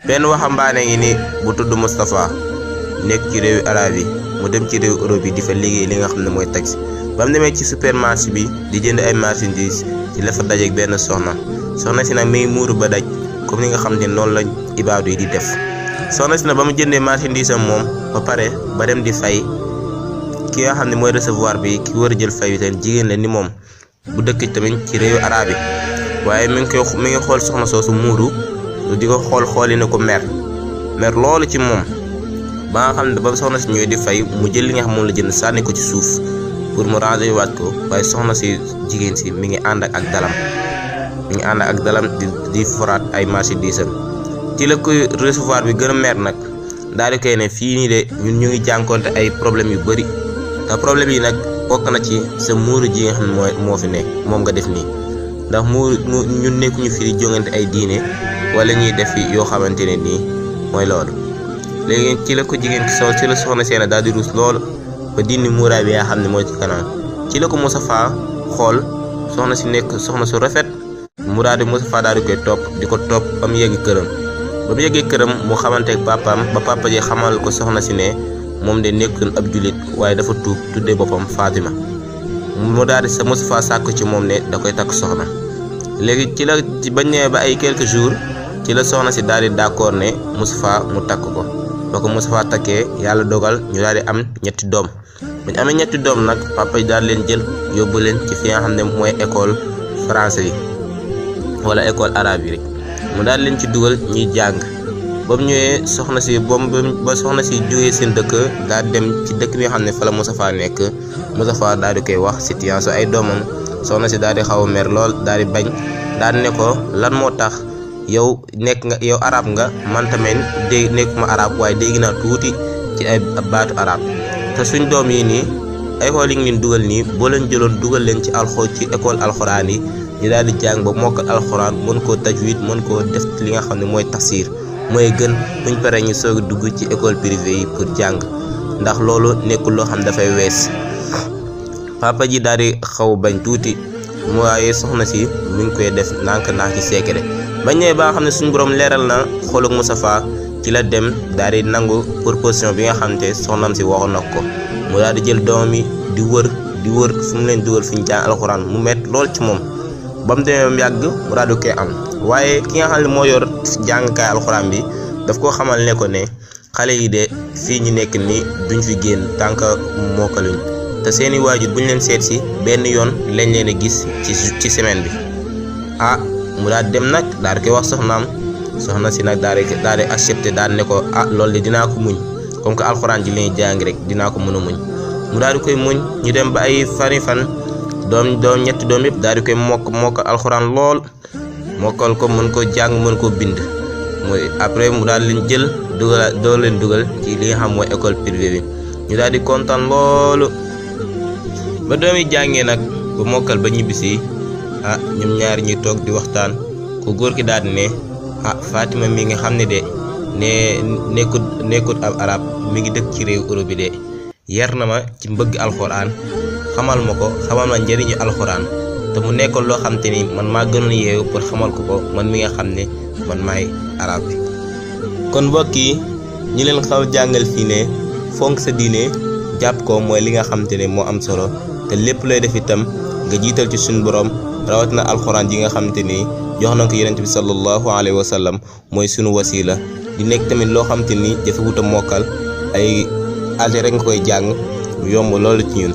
benn waxambaane ngi ni bu tudd Moustapha nekk ci réewi arab yi mu dem ci réewi Europe yi di fa liggéey li nga xam ne mooy taxi. ba mu demee ci supermarché bi di jënd ay marchandises ci la fa dajeek benn soxna si nag mi ngi muuru ba daj comme ni nga xam ne noonu lañ ibaadu yi di def. soxna si nag ba mu jëndee marchandise am moom ba pare ba dem di fay ki nga xam ne mooy recevoir bi ki war a jël fay bi tamit jigéen la ni moom bu dëkk tamit ci réewi arab yi waaye mi ngi xool soxna soosu muuru di ko xooli ne ko mer loolu ci moom ba nga xam ne ba soxna si ñëwee di fay mu jël li nga xam moom la jënd sànni ko ci suuf pour mu ranger waat ko waaye soxna si jigéen si mi ngi ànd ak dalam di foraat ay marchandises am ci la koy recevoir bi gën a mer nag daal di koy ne fii nii de ñun ñu ngi jànkonte ay problème yu bari te problème yi nag bokk na ci sa muuru ji nga xam ne moo fi nekk moom nga def nii ndax ñun nekkuñu fi di jongante ay diine wala ñuy def yoo xamante ne nii mooy loolu. léegi ci la ko jigéen ci la soxna seena daal di ruus loolu ba dindi muuraay bi yaa xam ne mooy ci kanam ci la ko Moustapha xool soxna si nekk soxna su rafet mu daal di Moustapha daal di koy topp di ko topp ba mu yegg këram. ba mu yeggee këram mu xamanteeg papaam ba papa ji xamal ko soxna si ne moom de nekkoon ab jullit waaye dafa tuub tuddee boppam Fatima mu daal di Moustapha sàkk ci moom ne da koy takk soxna. léegi ci la bañ ñëwee ba ay quelques jours ci la soxna si daal di d'accord ne Moustapha mu takk ko ba ko Moustapha takkee yàlla dogal ñu daal di am ñetti doom. bu ñu amee ñetti doom nag papa ji daal leen jël yóbbu leen ci fi nga xam ne mooy école français yi wala école arabe yi rek mu daal leen ci dugal ñuy jàng. ba mu ñëwee soxna si ba soxna si jógee seen dëkk daal dem ci dëkk bi nga xam ne fa la Moustapha nekk Moustapha daal di koy wax situation ay doomam soxna si daal di xaw a mer lool daal di bañ daal ne ko lan moo tax yow arab nga man tamit nekkuma arab waaye dégg naa tuuti ci ay baatu arab te suñ doom yi nii école yi ngi leen dugal nii boo leen jëloon dugal leen ci école alxuraan yi ñu daal di jàng ba mokkal alxuraan mën koo tajwid mën koo def li nga xam ne mooy tafsir mooy gën buñ paree ñu soog a dugg ci école privée yi pour jàng ndax loolu nekkul loo xam dafay wees. papa ji daal di xaw bañ tuuti waaye soxna si mi ngi koy def ndànk ci secret bañ ñëwee ba nga xam ne suñu borom leeral na xoluk Moustapha ci la dem daal di nangu proposition bi nga xam ne soxnam si waxoon na ko mu daal di jël doom yi di wër fu mu leen dugal fi ñu jàng alxuraan mu met lool ci moom ba mu demee mu yàgg mu daal di koy am. waaye ki nga xam ne moo yor jàngkaay alxuraan bi daf koo xamal ne ko ne xale yi de fii ñu nekk ni duñ fi génn tànk mokkaluñ te seeni waajur buñ leen seet si benn yoon lañ leen a gis ci semaine bi. mu daal dem nag daal di koy wax soxna si nag daal di accepté daal ne ko loolu de dinaa ko muñ comme que alxuraan ji lañuy jàng rek dinaa ko mën a muñ. mu daal di koy muñ ñu dem ba ay fan ñetti doom yëpp daal di koy mokk alxuraan lool. mokkal ko mën ko jàng mën ko bind mooy après mu daal leen jël dugal ci li nga xam mooy école privée bi ñu daal di kontaan loolu ba doom yi jàngee nag ba mokkal ba ñibbisi ñoom ñaari ñuy toog di waxtaan ku góor ki daal di ne Fatima mi nga xam ne de nekkut ab arab mi ngi dëkk ci réew Europe bi de yar na ma ci mbëgg alxuraan xamal ma njëriñu alxuraan te mu nekkoon loo xam te ni man maa gënoon yeewu pour xamal ko man mi nga xam ne man maay arab bi. kon mbokk yi ñi leen xaw jàngal fii ne fonk sa diine jàpp ko mooy li nga xam te ne moo am solo te lépp looy def itam nga jiital ci suñu borom rawatina alxuraan ji nga xam te ni jox na ko yonent bi sallallahu alayhi wa sallam mooy sunu wasila di nekk tamit loo xam te ni jafewut a mokkal ay alter rek nga koy jàng mu yomb loolu ci ñun.